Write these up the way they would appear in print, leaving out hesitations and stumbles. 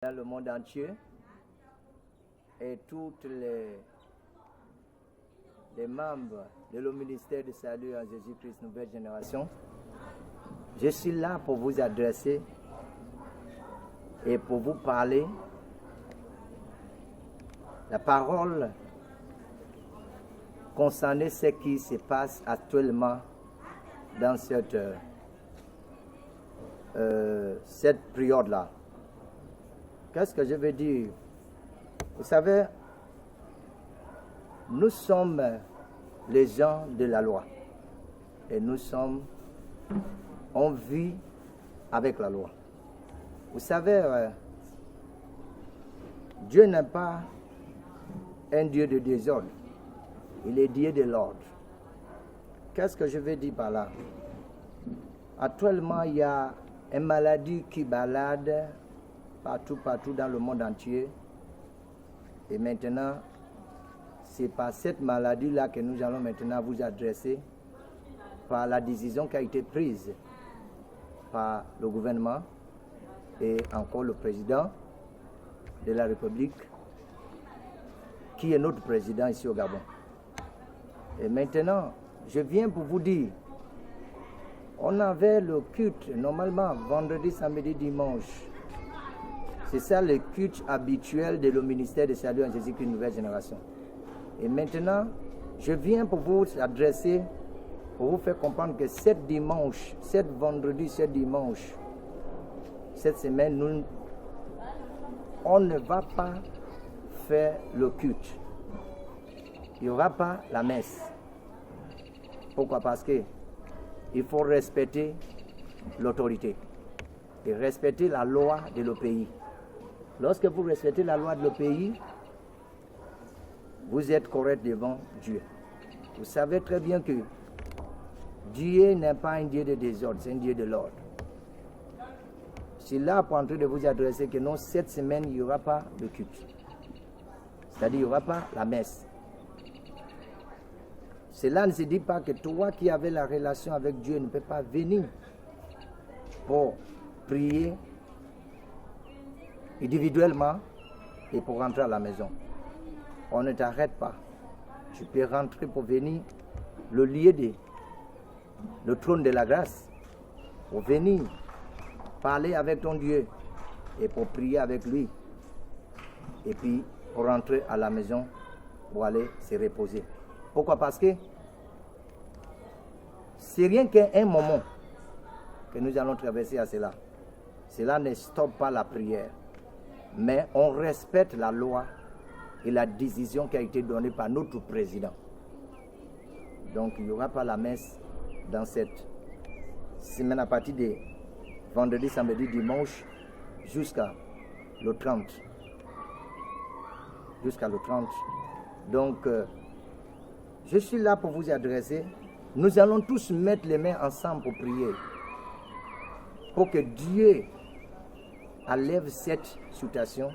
dans le monde entier et toutes les membres de le ministère de Salut en Jésus-Christ Nouvelle Génération. Je suis là pour vous adresser et pour vous parler la parole concernant ce qui se passe actuellement dans cette période-là. Qu'est-ce que je veux dire? Vous savez, nous sommes les gens de la loi et on vit avec la loi. Vous savez, Dieu n'est pas un Dieu de désordre, il est Dieu de l'ordre. Qu'est-ce que je veux dire par là? Actuellement, il y a une maladie qui balade partout dans le monde entier. Et maintenant, c'est par cette maladie-là que nous allons maintenant vous adresser par la décision qui a été prise par le gouvernement et encore le président de la République, qui est notre président ici au Gabon. Et maintenant, je viens pour vous dire, on avait le culte, normalement, vendredi, samedi, dimanche. C'est ça le culte habituel de le ministère de Salut en Jésus-Christ Nouvelle Génération. Et maintenant, je viens pour vous adresser, pour vous faire comprendre que cette vendredi, dimanche, cette semaine, on ne va pas faire le culte. Il n'y aura pas la messe. Pourquoi? Parce que il faut respecter l'autorité et respecter la loi de le pays. Lorsque vous respectez la loi de le pays, vous êtes correct devant Dieu. Vous savez très bien que Dieu n'est pas un Dieu de désordre, c'est un Dieu de l'ordre. Je suis là pour en train de vous adresser que non, cette semaine, il n'y aura pas de culte. C'est-à-dire, il n'y aura pas la messe. Cela ne se dit pas que toi qui avais la relation avec Dieu ne peux pas venir pour prier individuellement et pour rentrer à la maison. On ne t'arrête pas. Tu peux rentrer pour venir le trône de la grâce, pour venir parler avec ton Dieu et pour prier avec lui. Et puis pour rentrer à la maison pour aller se reposer. Pourquoi? Parce que c'est rien qu'un moment que nous allons traverser à cela. Cela ne stoppe pas la prière. Mais on respecte la loi et la décision qui a été donnée par notre président. Donc il n'y aura pas la messe dans cette semaine à partir de vendredi, samedi, dimanche jusqu'à le 30. Jusqu'à le 30. Donc, je suis là pour vous adresser. Nous allons tous mettre les mains ensemble pour prier. Pour que Dieu enlève cette situation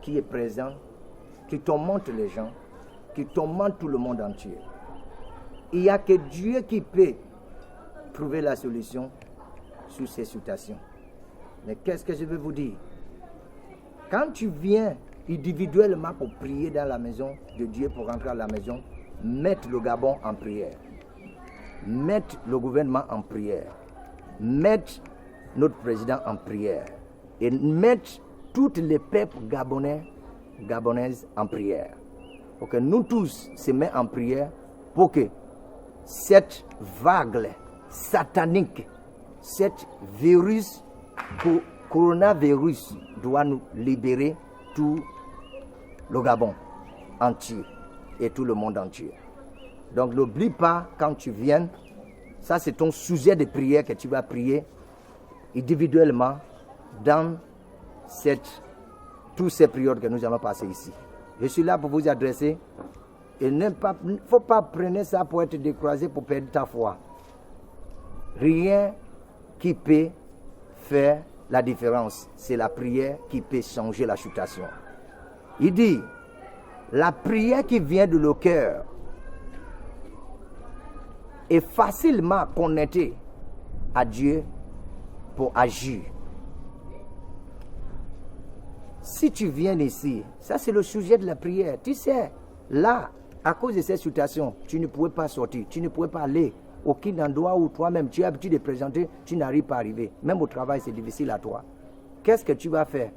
qui est présente, qui tourmente les gens, qui tourmente tout le monde entier. Il n'y a que Dieu qui peut trouver la solution sur ces situations. Mais qu'est-ce que je veux vous dire? Quand tu viens individuellement pour prier dans la maison de Dieu, pour rentrer à la maison, mettre le Gabon en prière, mettre le gouvernement en prière, mettre notre président en prière et mettre tous les peuples gabonaises en prière. Pour que nous tous se mettions en prière pour que cette vague satanique, cette coronavirus doit nous libérer tout le Gabon entier et tout le monde entier. Donc n'oublie pas quand tu viens, ça c'est ton sujet de prière que tu vas prier individuellement dans toutes ces périodes que nous allons passer ici. Je suis là pour vous adresser et il ne faut pas prendre ça pour être découragé, pour perdre ta foi. Rien qui peut faire la différence, c'est la prière qui peut changer la situation. Il dit, la prière qui vient de le cœur est facilement connectée à Dieu pour agir. Si tu viens ici, ça c'est le sujet de la prière. Tu sais, là, à cause de cette situation, tu ne pouvais pas sortir, tu ne pouvais pas aller aucun endroit où toi-même tu as l'habitude de présenter, tu n'arrives pas à arriver. Même au travail, c'est difficile à toi. Qu'est-ce que tu vas faire?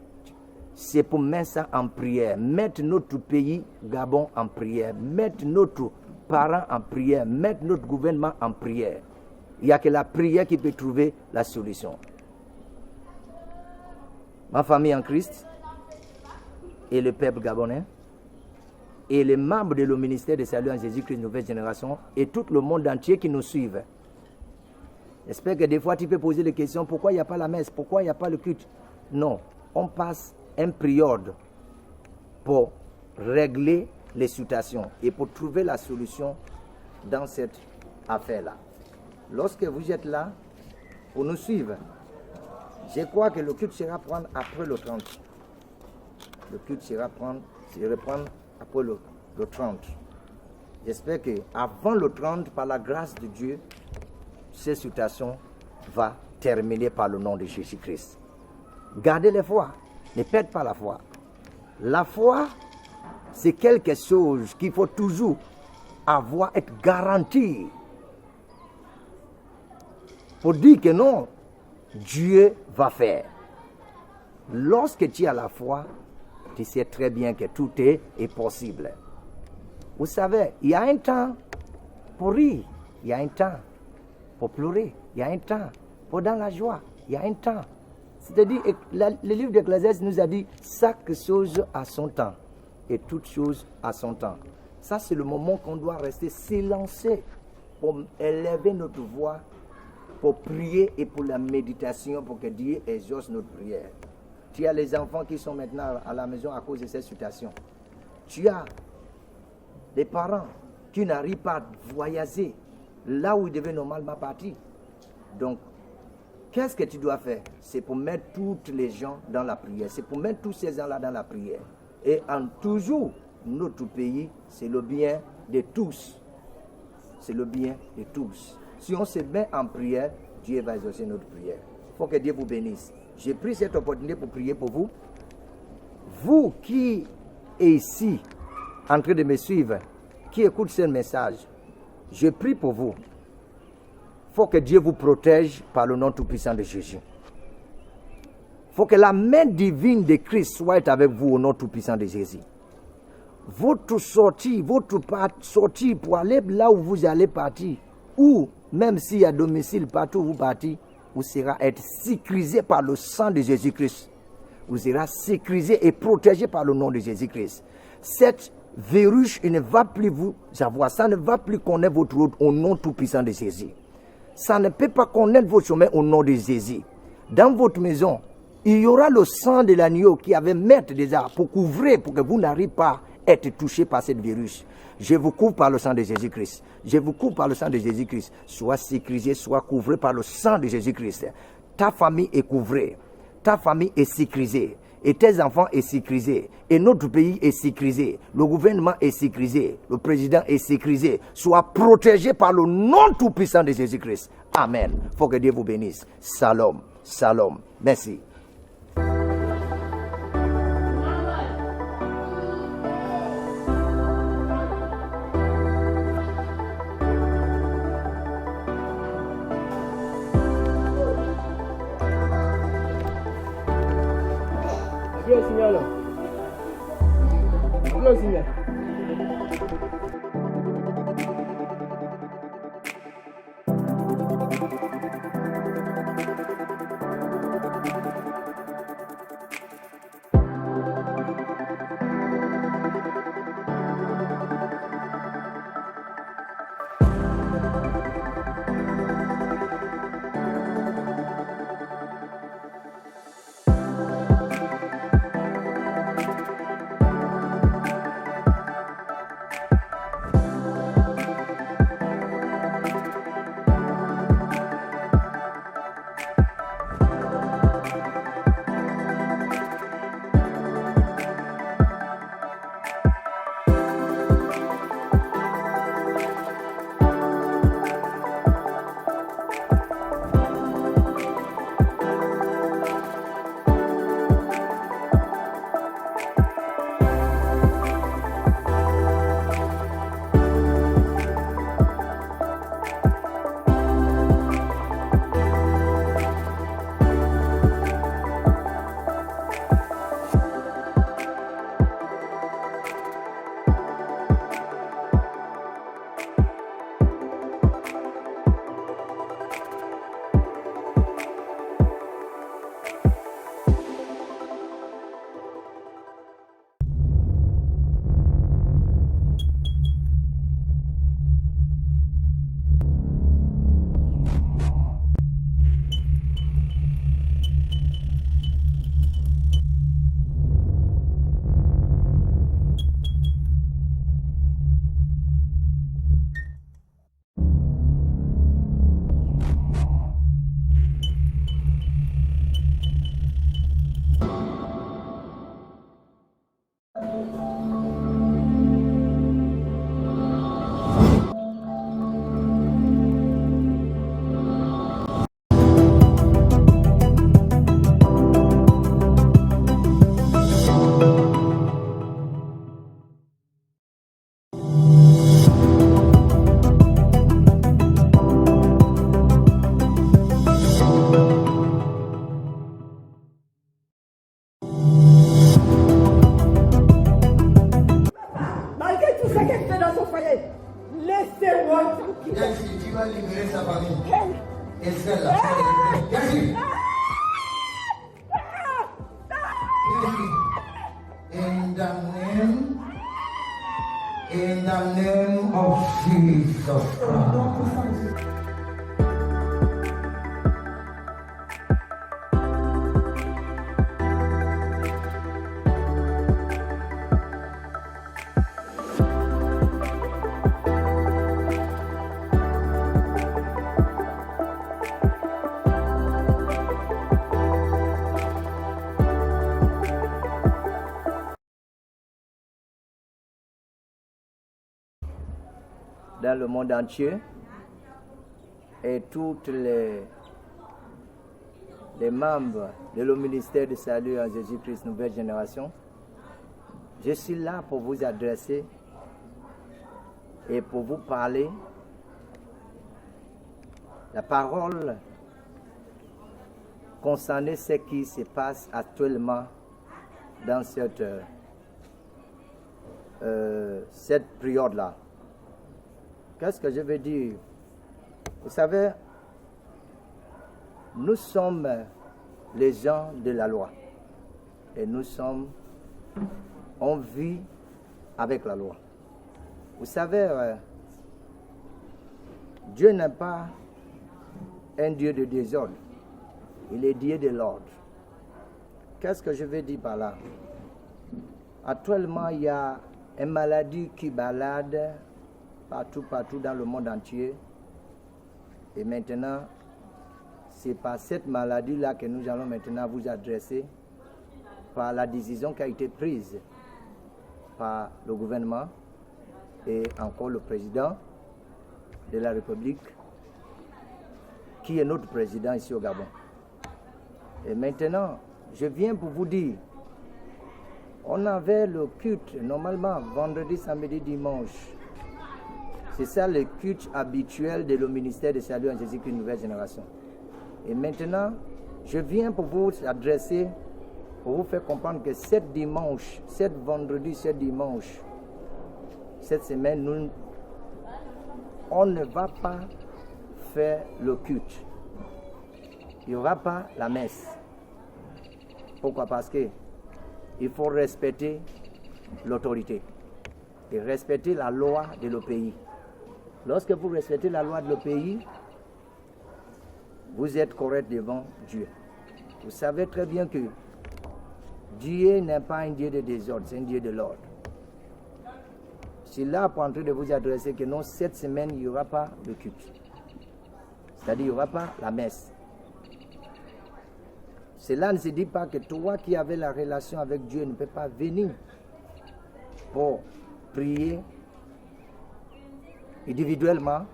C'est pour mettre ça en prière, mettre notre pays, Gabon, en prière, mettre notre parents en prière, mettre notre gouvernement en prière. Il n'y a que la prière qui peut trouver la solution. Ma famille en Christ et le peuple gabonais et les membres de le ministère de Salut en Jésus-Christ Nouvelle Génération et tout le monde entier qui nous suivent. J'espère que des fois tu peux poser des questions, pourquoi il n'y a pas la messe, pourquoi il n'y a pas le culte? Non, on passe une période pour régler les situations et pour trouver la solution dans cette affaire-là. Lorsque vous êtes là pour nous suivre, je crois que le culte sera prendre après le 30. Le culte sera prendre après le 30. J'espère qu'avant le 30, par la grâce de Dieu, cette situation va terminer par le nom de Jésus-Christ. Gardez la foi, ne perdez pas la foi. La foi, c'est quelque chose qu'il faut toujours avoir, être garanti. Pour dire que non, Dieu va faire. Lorsque tu as la foi, tu sais très bien que tout est possible. Vous savez, il y a un temps pour rire, il y a un temps pour pleurer, il y a un temps pour dans la joie, il y a un temps. C'est-à-dire, le livre d'Ecclésiaste nous a dit, chaque chose a son temps et toute chose a son temps. Ça, c'est le moment qu'on doit rester silencieux pour élever notre voix, pour prier et pour la méditation, pour que Dieu exauce notre prière. Tu as les enfants qui sont maintenant à la maison à cause de cette situation. Tu as des parents qui n'arrivent pas à voyager là où ils devaient normalement partir. Donc, qu'est-ce que tu dois faire? C'est pour mettre toutes les gens dans la prière. C'est pour mettre tous ces gens-là dans la prière. Et en toujours, notre pays, c'est le bien de tous. C'est le bien de tous. Si on se met en prière, Dieu va exaucer notre prière. Il faut que Dieu vous bénisse. J'ai pris cette opportunité pour prier pour vous. Vous qui êtes ici, en train de me suivre, qui écoute ce message, je prie pour vous. Il faut que Dieu vous protège par le nom tout-puissant de Jésus. Il faut que la main divine de Christ soit avec vous au nom tout-puissant de Jésus. Votre sortie pour aller là où vous allez partir, ou même si à domicile, partout où vous partez, vous serez être sécurisé par le sang de Jésus-Christ. Vous serez sécurisé et protégé par le nom de Jésus-Christ. Cette virus il ne va plus vous avoir, ça ne va plus connaître votre route au nom tout-puissant de Jésus. Ça ne peut pas connaître votre chemin au nom de Jésus. Dans votre maison, il y aura le sang de l'agneau qui avait mettre déjà pour couvrir, pour que vous n'arrivez pas à être touché par ce virus. Je vous couvre par le sang de Jésus-Christ. Je vous couvre par le sang de Jésus-Christ. Sois sécurisé, sois couvré par le sang de Jésus-Christ. Ta famille est couvrée. Ta famille est sécurisée. Et tes enfants sont sécurisés. Et notre pays est sécurisé. Le gouvernement est sécurisé. Le président est sécurisé. Sois protégé par le nom tout-puissant de Jésus-Christ. Amen. Il faut que Dieu vous bénisse. Shalom. Shalom. Merci. Laissez-moi tranquille. Yachi, tu vas libérer sa famille. Quel- Et celle-là. Yachi. In the name of Jesus Christ. Dans le monde entier et toutes les membres de le ministère de Salut en Jésus-Christ Nouvelle Génération, je suis là pour vous adresser et pour vous parler la parole concernant ce qui se passe actuellement dans cette période-là. Qu'est-ce que je veux dire? Vous savez, nous sommes les gens de la loi. Et on vit avec la loi. Vous savez, Dieu n'est pas un Dieu de désordre. Il est Dieu de l'ordre. Qu'est-ce que je veux dire par là? Actuellement, il y a une maladie qui balade partout dans le monde entier. Et maintenant, c'est par cette maladie-là que nous allons maintenant vous adresser par la décision qui a été prise par le gouvernement et encore le président de la République, qui est notre président ici au Gabon. Et maintenant, je viens pour vous dire, on avait le culte normalement vendredi, samedi, dimanche. C'est ça le culte habituel de le ministère de Salut en Jésus-Christ Nouvelle Génération. Et maintenant, je viens pour vous adresser, pour vous faire comprendre que cette vendredi, dimanche, cette semaine, on ne va pas faire le culte. Il n'y aura pas la messe. Pourquoi? Parce que il faut respecter l'autorité et respecter la loi de le pays. Lorsque vous respectez la loi de le pays, vous êtes correct devant Dieu. Vous savez très bien que Dieu n'est pas un Dieu de désordre, c'est un Dieu de l'ordre. Je suis là pour en train de vous adresser que non, cette semaine, il n'y aura pas de culte. C'est-à-dire, il n'y aura pas la messe. Cela ne se dit pas que toi qui avais la relation avec Dieu ne peux pas venir pour prier individuellement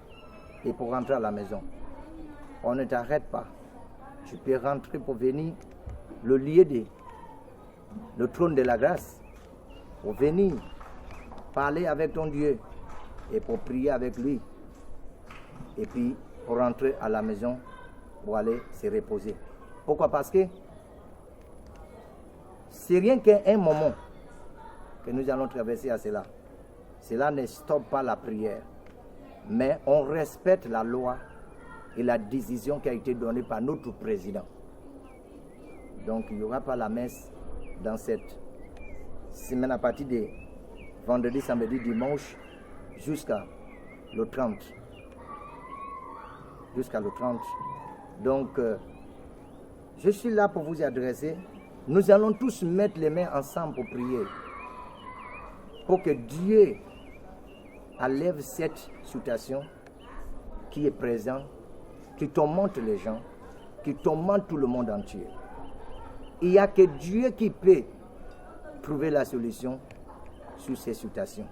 et pour rentrer à la maison. On ne t'arrête pas. Tu peux rentrer pour venir le lieu le trône de la grâce, pour venir parler avec ton Dieu et pour prier avec lui. Et puis pour rentrer à la maison pour aller se reposer. Pourquoi? Parce que c'est rien qu'un moment que nous allons traverser à cela. Cela ne stoppe pas la prière. Mais on respecte la loi et la décision qui a été donnée par notre président. Donc il n'y aura pas la messe dans cette semaine à partir de vendredi, samedi, dimanche jusqu'à le 30. Jusqu'à le 30. Donc je suis là pour vous adresser. Nous allons tous mettre les mains ensemble pour prier. Pour que Dieu enlève cette situation qui est présente, qui tourmente les gens, qui tourmente tout le monde entier. Il n'y a que Dieu qui peut trouver la solution sur ces situations.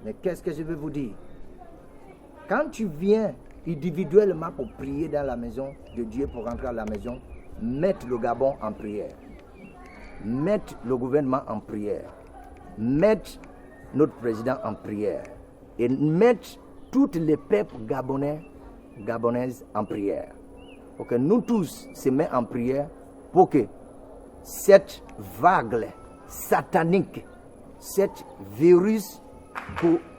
Mais qu'est-ce que je veux vous dire? Quand tu viens individuellement pour prier dans la maison de Dieu, pour rentrer à la maison, mettre le Gabon en prière. Mettre le gouvernement en prière. Mettre notre président en prière. Et mettre tous les peuples gabonaises en prière. Pour que nous tous se mettions en prière pour que cette vague satanique, cette virus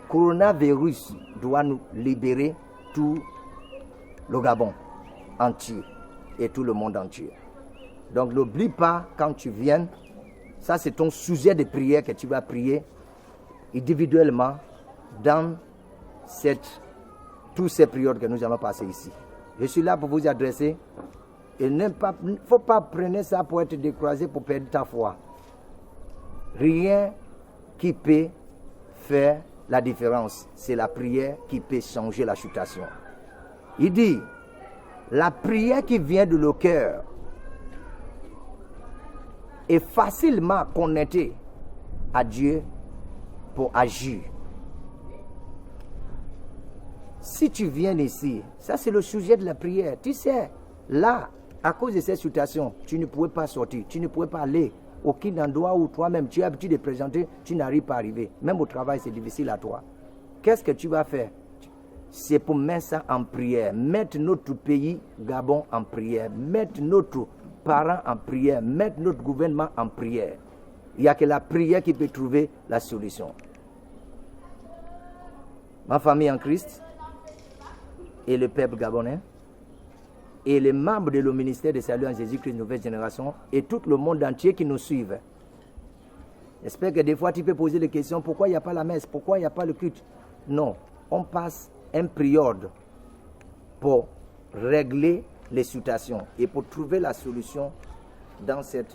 coronavirus doit nous libérer tout le Gabon entier et tout le monde entier. Donc n'oublie pas quand tu viens, ça c'est ton sujet de prière que tu vas prier individuellement dans toutes ces périodes que nous allons passer ici. Je suis là pour vous adresser et il ne faut pas prendre ça pour être découragé, pour perdre ta foi. Rien qui peut faire la différence, c'est la prière qui peut changer la situation. Il dit, la prière qui vient de le cœur est facilement connectée à Dieu pour agir. Si tu viens ici, ça c'est le sujet de la prière. Tu sais, là, à cause de cette situation, tu ne pouvais pas sortir, tu ne pouvais pas aller aucun endroit où toi-même tu es habitué de présenter, tu n'arrives pas à arriver. Même au travail, c'est difficile à toi. Qu'est-ce que tu vas faire? C'est pour mettre ça en prière, mettre notre pays, Gabon, en prière, mettre notre parents en prière, mettre notre gouvernement en prière. Il n'y a que la prière qui peut trouver la solution. Ma famille en Christ et le peuple gabonais et les membres de le ministère de Salut en Jésus-Christ Nouvelle Génération et tout le monde entier qui nous suivent. J'espère que des fois tu peux poser des questions, pourquoi il n'y a pas la messe, pourquoi il n'y a pas le culte? Non, on passe une période pour régler les situations et pour trouver la solution dans cette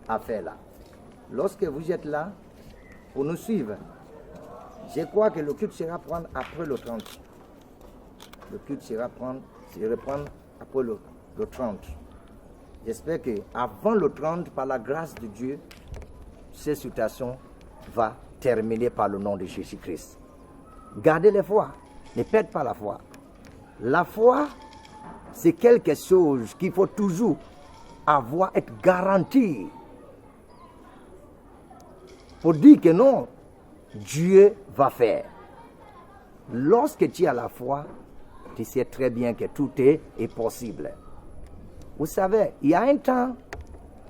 affaire-là. Lorsque vous êtes là pour nous suivre, je crois que le culte sera prendre après le 30. Le culte sera prendre après le 30. J'espère qu'avant le 30, par la grâce de Dieu, cette situation va terminer par le nom de Jésus-Christ. Gardez la foi, ne perdez pas la foi. La foi, c'est quelque chose qu'il faut toujours avoir, être garanti. Pour dire que non, Dieu va faire. Lorsque tu as la foi, tu sais très bien que tout est possible. Vous savez, il y a un temps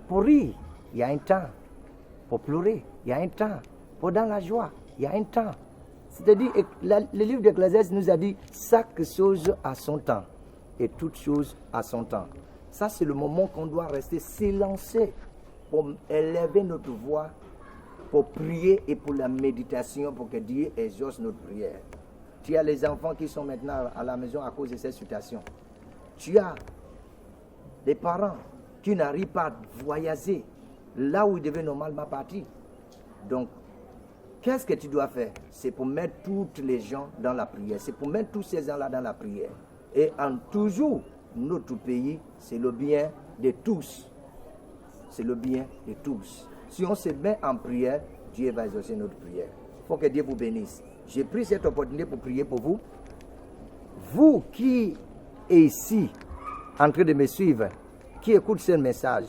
pour rire, il y a un temps pour pleurer, il y a un temps pour dans la joie, il y a un temps. C'est-à-dire, le livre d'Ecclésiaste nous a dit, chaque chose a son temps et toute chose a son temps. Ça, c'est le moment qu'on doit rester silencieux pour élever notre voix, pour prier et pour la méditation, pour que Dieu exauce notre prière. Tu as les enfants qui sont maintenant à la maison à cause de cette situation. Tu as des parents qui n'arrivent pas à voyager là où ils devaient normalement partir. Donc, qu'est-ce que tu dois faire? C'est pour mettre toutes les gens dans la prière. C'est pour mettre tous ces gens-là dans la prière. Et en toujours, notre pays, c'est le bien de tous. C'est le bien de tous. Si on se met en prière, Dieu va exaucer notre prière. Il faut que Dieu vous bénisse. J'ai pris cette opportunité pour prier pour vous. Vous qui êtes ici, en train de me suivre, qui écoute ce message,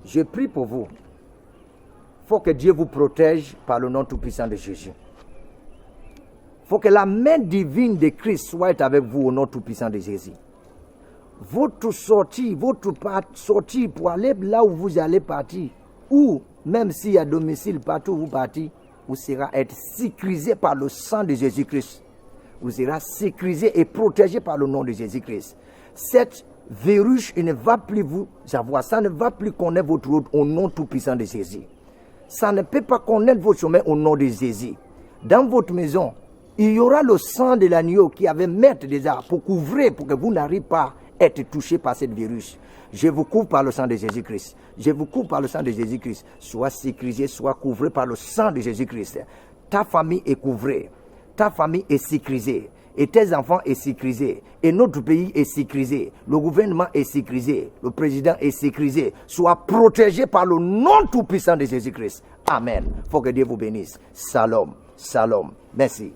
je prie pour vous. Il faut que Dieu vous protège par le nom tout-puissant de Jésus. Il faut que la main divine de Christ soit avec vous au nom tout-puissant de Jésus. Votre sortie pour aller là où vous allez partir, ou même si à domicile, partout où vous partez, vous serez être sécurisé par le sang de Jésus-Christ. Vous serez sécurisé et protégé par le nom de Jésus-Christ. Cette virus, il ne va plus vous avoir, ça ne va plus connaître votre route au nom tout-puissant de Jésus. Ça ne peut pas connaître votre chemin au nom de Jésus. Dans votre maison, il y aura le sang de l'agneau qui avait mettre déjà pour couvrir, pour que vous n'arrivez pas à être touché par ce virus. Je vous couvre par le sang de Jésus-Christ. Je vous couvre par le sang de Jésus-Christ. Sois sécurisé, sois couvré par le sang de Jésus-Christ. Ta famille est couvrée. Ta famille est sécurisée. Et tes enfants sont sécurisés. Et notre pays est sécurisé. Le gouvernement est sécurisé. Le président est sécurisé. Sois protégé par le nom tout-puissant de Jésus-Christ. Amen. Faut que Dieu vous bénisse. Shalom. Shalom. Merci.